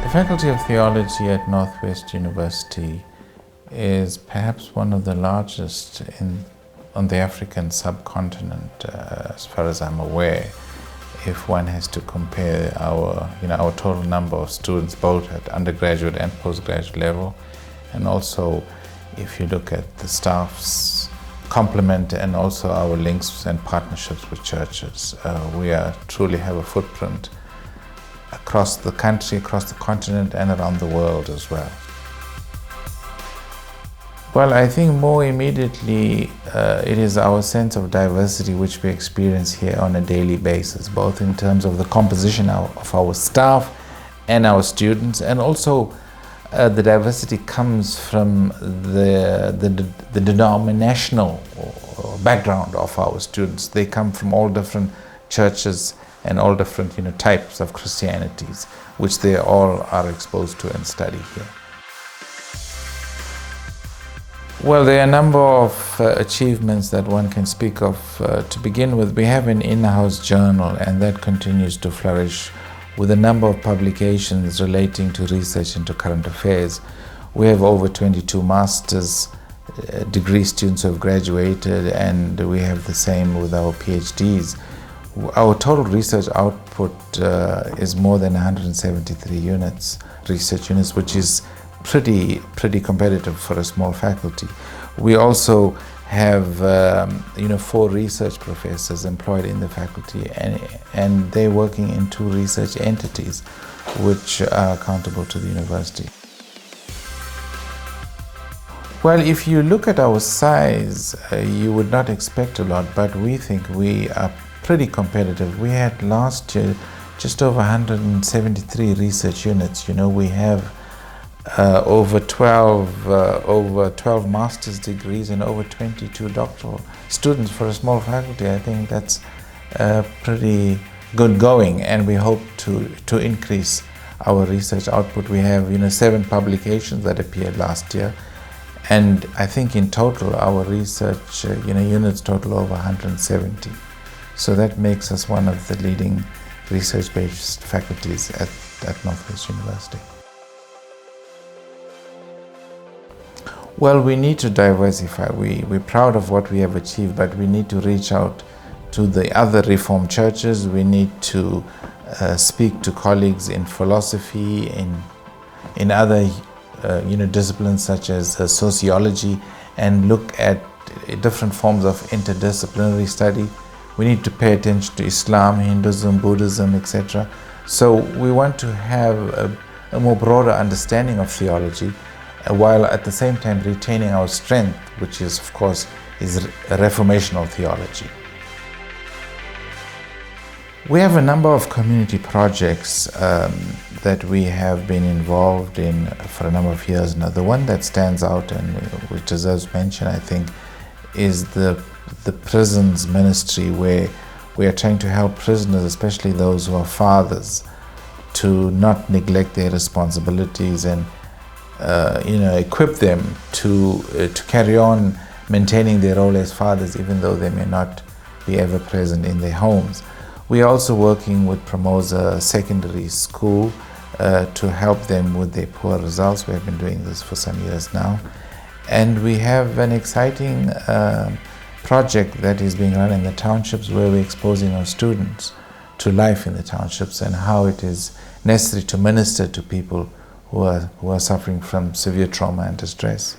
The Faculty of Theology at Northwest University is perhaps one of the largest on the African subcontinent, as far as I'm aware, if one has to compare our total number of students both at undergraduate and postgraduate level, and also if you look at the staff's complement and also our links and partnerships with churches. We truly have a footprint across the country, across the continent, and around the world as well. Well, I think more immediately it is our sense of diversity which we experience here on a daily basis, both in terms of the composition of our staff and our students, and also the diversity comes from the denominational background of our students. They come from all different churches and all different types of Christianities, which they all are exposed to and study here. Well, there are a number of achievements that one can speak of. To begin with, we have an in-house journal, and that continues to flourish with a number of publications relating to research into current affairs. We have over 22 master's degree students who have graduated, and we have the same with our PhDs. Our total research output is more than 173 units, research units, which is pretty competitive for a small faculty. We also have 4 research professors employed in the faculty, and they're working in 2 research entities which are accountable to the university. Well, if you look at our size, you would not expect a lot, but we think we are pretty competitive. We had last year just over 173 research units. We have over 12 master's degrees and over 22 doctoral students for a small faculty. I think that's pretty good going, and we hope to increase our research output. We have 7 publications that appeared last year, and I think in total our research units total over 170. So that makes us one of the leading research-based faculties at Northwest University. Well, we need to diversify. We're proud of what we have achieved, but we need to reach out to the other Reformed churches. We need to speak to colleagues in philosophy, in other disciplines such as sociology, and look at different forms of interdisciplinary study. We need to pay attention to Islam, Hinduism, Buddhism, etc. So we want to have a more broader understanding of theology, while at the same time retaining our strength, which is, of course, is reformational theology. We have a number of community projects that we have been involved in for a number of years now. The one that stands out and which deserves mention, I think, is the prisons ministry, where we are trying to help prisoners, especially those who are fathers, to not neglect their responsibilities and equip them to carry on maintaining their role as fathers, even though they may not be ever present in their homes. We are also working with Promosa Secondary School to help them with their poor results. We have been doing this for some years now. And we have an exciting project that is being run in the townships, where we're exposing our students to life in the townships and how it is necessary to minister to people who are suffering from severe trauma and distress.